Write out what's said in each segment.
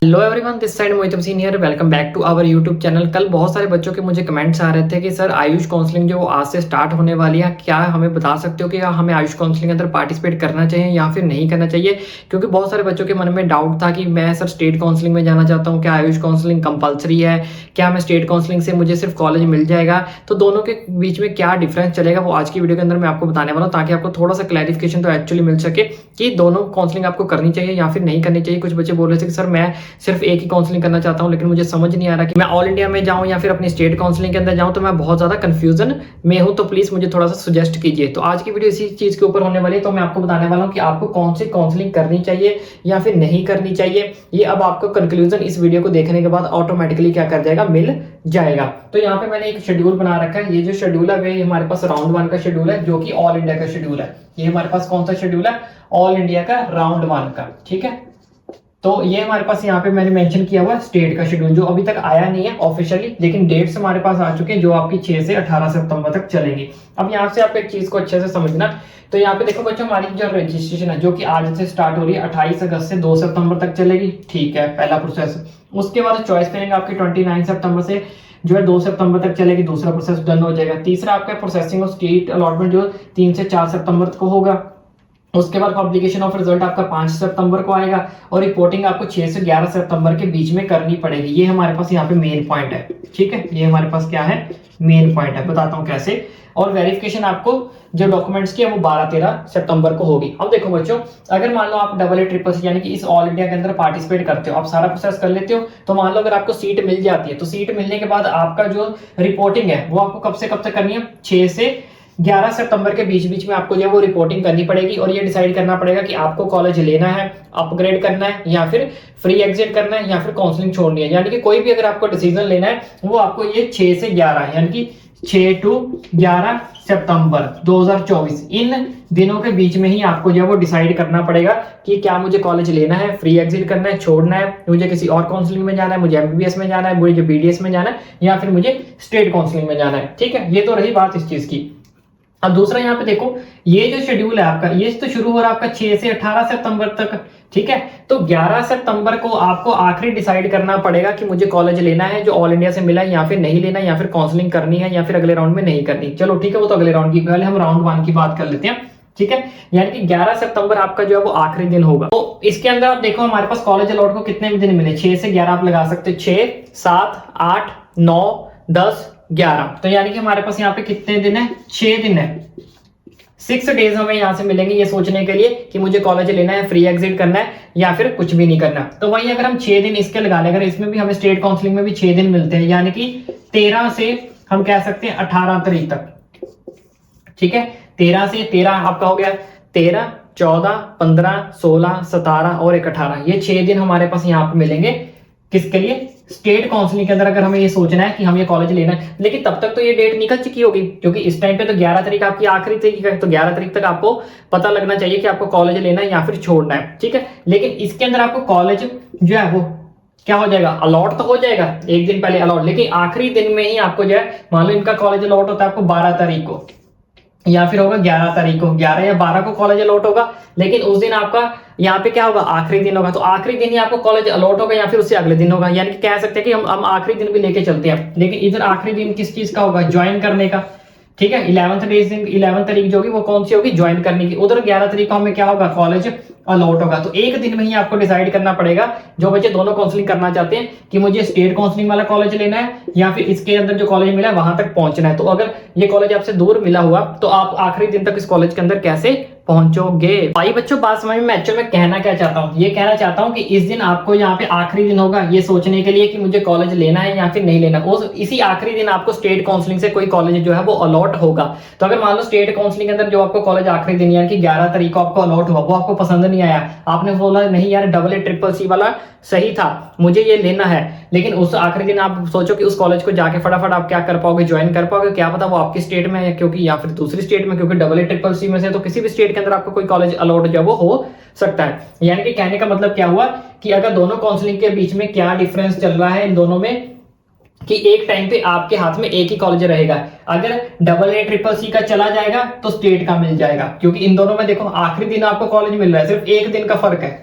Hello everyone, this side Mohit Hussain here. Welcome back to our YouTube channel. कल बहुत सारे बच्चों के मुझे कमेंट्स आ रहे थे कि सर आयुष काउंसलिंग जो आज से स्टार्ट होने वाली है, क्या हमें बता सकते हो कि हमें आयुष काउंसलिंग के अंदर पार्टिसिपेट करना चाहिए या फिर नहीं करना चाहिए। क्योंकि बहुत सारे बच्चों के मन में डाउट था कि मैं सर स्टेट काउंसलिंग में जाना चाहता हूँ, क्या आयुष काउंसलिंग कंपलसरी है, क्या मैं स्टेट काउंसलिंग से मुझे सिर्फ कॉलेज मिल जाएगा। तो दोनों के बीच में क्या डिफरेंस चलेगा वो आज की वीडियो के अंदर मैं आपको बताने वाला हूँ, ताकि आपको थोड़ा सा क्लैरिफिकेशन तो एक्चुअली मिल सके कि दोनों काउंसलिंग आपको करनी चाहिए या फिर नहीं करनी चाहिए। कुछ बच्चे बोल रहे थे कि सर मैं सिर्फ एक ही काउंसलिंग करना चाहता हूं, लेकिन मुझे समझ नहीं आ रहा कि मैं ऑल इंडिया में जाऊं या फिर अपनी स्टेट काउंसलिंग के अंदर जाऊं, तो मैं बहुत ज्यादा कंफ्यूजन में हूं। तो प्लीज मुझे थोड़ा सा सजेस्ट कीजिए। तो आज की वीडियो इसी चीज के ऊपर होने वाली है। तो मैं आपको बताने वाला हूं कि आपको कौन सी काउंसलिंग करनी चाहिए या फिर नहीं करनी चाहिए। ये अब आपको कंक्लूजन इस वीडियो को देखने के बाद ऑटोमेटिकली क्या कर जाएगा, मिल जाएगा। तो यहाँ पे मैंने एक शेड्यूल बना रखा है। ये जो शेड्यूल है ये हमारे पास राउंड 1 का शेड्यूल है, जो कि ऑल इंडिया का शेड्यूल है। ये हमारे पास कौन सा शेड्यूल है, ऑल इंडिया का राउंड 1 का। ठीक है, तो ये हमारे पास यहाँ पे मैंने मेंशन किया हुआ स्टेट का शेड्यूल, जो अभी तक आया नहीं है ऑफिशियली, लेकिन डेट्स हमारे पास आ चुके हैं, जो आपकी 6 से 18 सितंबर तक चलेगी। अब यहाँ से आप एक चीज को अच्छे से समझना। तो यहाँ पे देखो बच्चों, हमारी जो रजिस्ट्रेशन है जो कि आज से स्टार्ट हो रही है, 28 अगस्त से 2 सितंबर तक चलेगी। ठीक है, पहला प्रोसेस। उसके बाद चॉइस करेंगे आपकी 29 सितंबर से जो है 2 सितंबर तक चलेगी, दूसरा प्रोसेस डन हो जाएगा। तीसरा आपका प्रोसेसिंग ऑफ स्टेट अलॉटमेंट जो 3 से 4 सितंबर को होगा। उसके बाद पब्लिकेशन ऑफ रिजल्ट आपका 5 सितंबर को आएगा, और रिपोर्टिंग आपको 6 से 11 सितंबर के बीच में करनी पड़ेगी। ये हमारे पास यहाँ पे मेन पॉइंट है। ठीक है, ये हमारे पास क्या है, मेन पॉइंट है। बताता हूँ कैसे। और वेरिफिकेशन आपको जो डॉक्यूमेंट्स की है वो 12-13 सितंबर को होगी। अब देखो बच्चों, अगर मान लो आप डबल ए ट्रिपल सी यानी कि इस ऑल इंडिया के अंदर पार्टिसिपेट करते हो, आप सारा प्रोसेस कर लेते हो, तो मान लो अगर आपको सीट मिल जाती है, तो सीट मिलने के बाद आपका जो रिपोर्टिंग है वो आपको कब से कब तक करनी है, 6 से 11 सितंबर के बीच बीच में आपको जो है वो रिपोर्टिंग करनी पड़ेगी। और ये डिसाइड करना पड़ेगा कि आपको कॉलेज लेना है, अपग्रेड करना है, या फिर फ्री एग्जिट करना है, या फिर काउंसलिंग छोड़नी है। यानी कि कोई भी अगर आपको डिसीजन लेना है वो आपको ये 6 से 11 यानी कि 6 to 11 सितंबर 2024 इन दिनों के बीच में ही आपको जो है वो डिसाइड करना पड़ेगा कि क्या मुझे कॉलेज लेना है, फ्री एग्जिट करना है, छोड़ना है, मुझे किसी और काउंसलिंग में जाना है, मुझे एमबीबीएस में जाना है, मुझे बीडीएस में जाना है, या फिर मुझे स्टेट काउंसलिंग में जाना है। ठीक है, ये तो रही बात इस चीज की। अब दूसरा यहाँ पे देखो, ये जो शेड्यूल है आपका, ये तो शुरू हो रहा है आपका 6 से 18 सितंबर तक। ठीक है, तो 11 सितंबर को आपको आखिरी डिसाइड करना पड़ेगा कि मुझे कॉलेज लेना है जो ऑल इंडिया से मिला है, या फिर नहीं लेना, या फिर काउंसलिंग करनी है, या फिर अगले राउंड में नहीं करनी। चलो ठीक है, वो तो अगले राउंड की, पहले हम राउंड 1 की बात कर लेते हैं। ठीक है, यानी कि 11 सितंबर आपका जो है वो आखिरी दिन होगा। तो इसके अंदर आप देखो हमारे पास कॉलेज अलॉट को कितने दिन मिले, 6 से 11 आप लगा सकते हो, 6, 7, 8, 9, 10, 11। तो यानी कि हमारे पास यहाँ पे कितने दिन है, 6 दिन है। 6 डेज हमें यहाँ से मिलेंगे ये सोचने के लिए कि मुझे कॉलेज लेना है, फ्री एग्जिट करना है, या फिर कुछ भी नहीं करना। तो वही अगर हम 6 दिन इसके लगा लें, अगर इसमें भी हमें स्टेट काउंसलिंग में भी 6 दिन मिलते हैं, यानी कि 13 से हम कह सकते हैं 18 तारीख तक। ठीक है, 13 से 13 आपका हो गया, 13, 14, 15, 16, 17 और 18, ये 6 दिन हमारे पास यहाँ पे मिलेंगे। किसके लिए, स्टेट काउंसलिंग के अंदर अगर हमें ये सोचना है कि हम ये कॉलेज लेना है। लेकिन तब तक तो ये डेट निकल चुकी होगी, क्योंकि इस टाइम पे तो 11 तारीख आपकी आखिरी तारीख है, तो 11 तारीख तक आपको पता लगना चाहिए कि आपको कॉलेज लेना है या फिर छोड़ना है। ठीक है, लेकिन इसके अंदर आपको कॉलेज जो है वो क्या हो जाएगा, अलॉट तो हो जाएगा एक दिन पहले अलॉट, लेकिन आखिरी दिन में ही आपको जो है, मान लो इनका कॉलेज अलॉट होता है आपको 12 तारीख को, या फिर होगा 11 तारीख को, 11 या 12 को कॉलेज अलॉट होगा, लेकिन उस दिन आपका यहाँ पे क्या होगा, आखिरी दिन होगा। तो आखिरी दिन ही आपको कॉलेज अलॉट होगा, या फिर उससे अगले दिन होगा। यानी कि कह सकते हैं कि हम आखिरी दिन भी लेके चलते हैं, लेकिन इधर आखिरी दिन किस चीज का होगा, ज्वाइन करने का। ठीक है, 11 तारीख जो होगी वो कौन सी होगी, ज्वाइन करने की। उधर 11 तारीख को हमें क्या होगा, कॉलेज अलॉट होगा। तो एक दिन में ही आपको डिसाइड करना पड़ेगा, जो बच्चे दोनों काउंसलिंग करना चाहते हैं, कि मुझे स्टेट काउंसलिंग वाला कॉलेज लेना है, या फिर इसके अंदर जो कॉलेज मिला है वहां तक पहुंचना है। तो अगर ये कॉलेज आपसे दूर मिला हुआ, तो आप आखिरी दिन तक इस कॉलेज के अंदर कैसे पहुंचोगे। भाई बच्चों, बात समझ में एक्चुअल में कहना क्या चाहता हूँ, ये कहना चाहता हूँ कि इस दिन आपको यहाँ पे आखिरी दिन होगा ये सोचने के लिए कि मुझे कॉलेज लेना है या फिर नहीं लेना। उस इसी आखिरी दिन आपको स्टेट काउंसलिंग से कोई कॉलेज जो है वो अलॉट होगा। तो अगर मान लो स्टेट काउंसलिंग के अंदर जो आपको कॉलेज आखिरी दिन यानी कि 11 तारीख को आपको अलॉट हुआ, वो आपको पसंद नहीं आया, आपने बोला नहीं यार डबल ए ट्रिपल सी वाला सही था, मुझे ये लेना है, लेकिन उस आखिरी दिन आप सोचो कि उस कॉलेज को जाके फटाफट आप क्या कर पाओगे, ज्वाइन कर पाओगे, क्या पता वो आपकी स्टेट में है, क्योंकि या फिर दूसरी स्टेट में, क्योंकि डबल ए ट्रिपल सी में से तो किसी भी स्टेट के अंदर आपको कोई कॉलेज अलॉट जो वो हो सकता है। यानी कि कहने का मतलब क्या हुआ कि अगर दोनों काउंसलिंग के बीच में क्या डिफरेंस चल रहा है इन दोनों में, कि एक टाइम पे आपके हाथ में एक ही कॉलेज रहेगा। अगर डबल ए ट्रिपल सी का चला जाएगा तो स्टेट का मिल जाएगा, क्योंकि इन दोनों में देखो आखिरी दिन आपको कॉलेज मिल रहा है, सिर्फ एक दिन का फर्क है।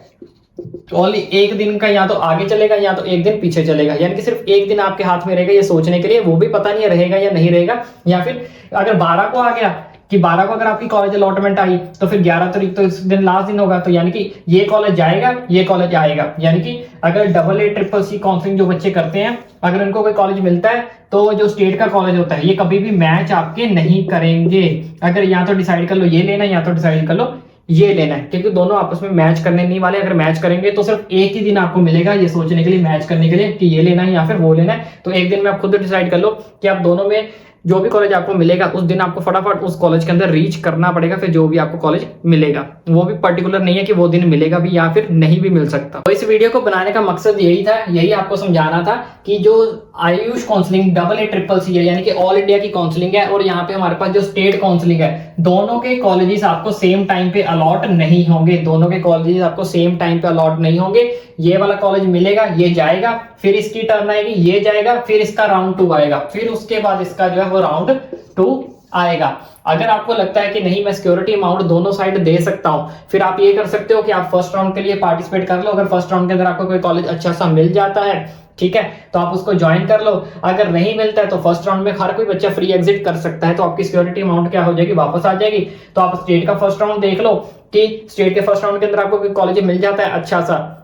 ओनली एक दिन का या तो आगे चलेगा या तो एक दिन पीछे चलेगा, यानी कि सिर्फ एक दिन आपके हाथ में रहेगा ये सोचने के लिए, वो भी पता नहीं रहेगा या नहीं रहेगा। या फिर अगर 12 को आ गया कि 12 को अगर आपकी कॉलेज अलॉटमेंट आई तो फिर 11 तारीख तो इस दिन लास्ट दिन होगा, तो यानी कि ये कॉलेज जाएगा ये कॉलेज आएगा। यानी कि अगर AA-CCC काउंसलिंग जो बच्चे करते हैं, अगर उनको कोई कॉलेज मिलता है तो जो स्टेट का कॉलेज होता है ये कभी भी मैच आपके नहीं करेंगे। अगर या तो डिसाइड कर लो ये लेना या तो डिसाइड कर लो ये लेना है, क्योंकि दोनों आपस में मैच करने नहीं वाले। अगर मैच करेंगे तो सिर्फ एक ही दिन आपको मिलेगा ये सोचने के लिए, मैच करने के लिए कि ये लेना है या फिर वो लेना है। तो एक दिन में आप खुद डिसाइड कर लो कि आप दोनों में जो भी कॉलेज आपको मिलेगा उस दिन आपको फटाफट उस कॉलेज के अंदर रीच करना पड़ेगा, फिर जो भी आपको कॉलेज मिलेगा वो भी पर्टिकुलर नहीं है कि वो दिन मिलेगा भी या फिर नहीं भी मिल सकता। तो इस वीडियो को बनाने का मकसद यही था, यही आपको समझाना था कि जो आयुष काउंसलिंग AA-CCC है यानी कि ऑल इंडिया की काउंसलिंग है, और यहाँ पे हमारे पास जो स्टेट काउंसलिंग है, दोनों के कॉलेजेस आपको सेम टाइम पे अलॉट नहीं होंगे। दोनों के कॉलेजेस आपको सेम टाइम पे अलॉट नहीं होंगे। ये वाला कॉलेज मिलेगा ये जाएगा, फिर इसकी टर्न आएगी ये जाएगा, फिर इसका राउंड 2 आएगा, फिर उसके बाद इसका जो है वो राउंड 2 आएगा। अगर आपको लगता है कि नहीं मैं सिक्योरिटी अमाउंट दोनों साइड दे सकता हूं, फिर आप ये कर सकते हो कि आप फर्स्ट राउंड के लिए पार्टिसिपेट कर लो। अगर फर्स्ट राउंड के अंदर आपको कोई कॉलेज अच्छा सा मिल जाता है, ठीक है, तो आप उसको ज्वाइन कर लो। अगर नहीं मिलता है तो फर्स्ट राउंड में हर कोई बच्चा फ्री एग्जिट कर सकता है, तो आपकी सिक्योरिटी अमाउंट क्या हो जाएगी, वापस आ जाएगी। तो आप स्टेट का फर्स्ट राउंड देख लो कि स्टेट के फर्स्ट राउंड के अंदर आपको कोई कॉलेज मिल जाता है अच्छा सा,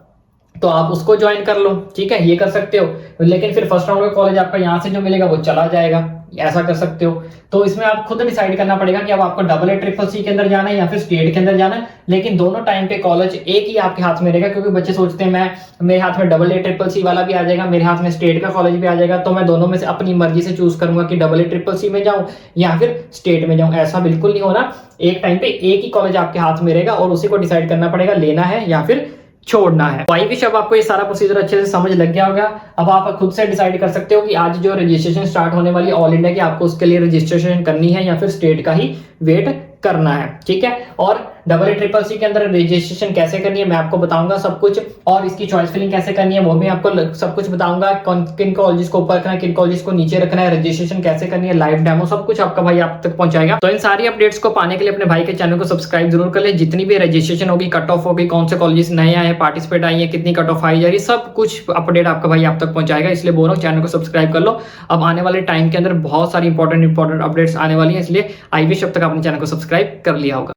तो आप उसको ज्वाइन कर लो, ठीक है, ये कर सकते हो। लेकिन फिर फर्स्ट राउंड का कॉलेज आपका यहाँ से जो मिलेगा वो चला जाएगा, ऐसा कर सकते हो। तो इसमें आप खुद डिसाइड करना पड़ेगा कि अब आपको AA-CCC के अंदर जाना है या फिर स्टेट के अंदर जाना है। लेकिन दोनों टाइम पे कॉलेज एक ही आपके हाथ में रहेगा, क्योंकि बच्चे सोचते हैं मेरे हाथ में AA-CCC वाला भी आ जाएगा, मेरे हाथ में स्टेट का कॉलेज भी आ जाएगा, तो मैं दोनों में से अपनी मर्जी से चूज करूंगा कि AA-CCC में जाऊं या फिर स्टेट में जाऊं। ऐसा बिल्कुल नहीं होना। एक टाइम पे एक ही कॉलेज आपके हाथ में रहेगा और उसी को डिसाइड करना पड़ेगा लेना है या फिर छोड़ना है। आई विश अब आपको ये सारा प्रोसीजर अच्छे से समझ लग गया होगा। अब आप खुद से डिसाइड कर सकते हो कि आज जो रजिस्ट्रेशन स्टार्ट होने वाली है ऑल इंडिया की, आपको उसके लिए रजिस्ट्रेशन करनी है या फिर स्टेट का ही वेट करना है, ठीक है। और AA-CCC के अंदर रजिस्ट्रेशन कैसे करनी है मैं आपको बताऊंगा सब कुछ, और इसकी चॉइस फिलिंग कैसे करनी है वो भी आपको सब कुछ बताऊंगा। किन कॉलेजेस को ऊपर रखना है, किन कॉलेजेस को नीचे रखना है, रजिस्ट्रेशन कैसे करनी है, लाइव डेमो सब कुछ आपका भाई आप तक पहुंचाएगा। तो इन सारी अपडेट्स को पाने के लिए अपने भाई के चैनल को सब्सक्राइब जरूर कर ले। जितनी भी रजिस्ट्रेशन होगी, कट ऑफ होगी, कौन से कॉलेजेस नए आए हैं, पार्टिसिपेट आई है, कितनी कट ऑफ आई जा रही है, सब कुछ अपडेट आपका भाई आप तक पहुंचाएगा। इसलिए बोल रहा हूं चैनल को सब्सक्राइब कर लो। अब आने वाले टाइम के अंदर बहुत सारी इंपॉर्टेंट अपडेट्स आने वाली है, इसलिए आई विश अब तक आपने चैनल को सब्सक्राइब कर लिया होगा।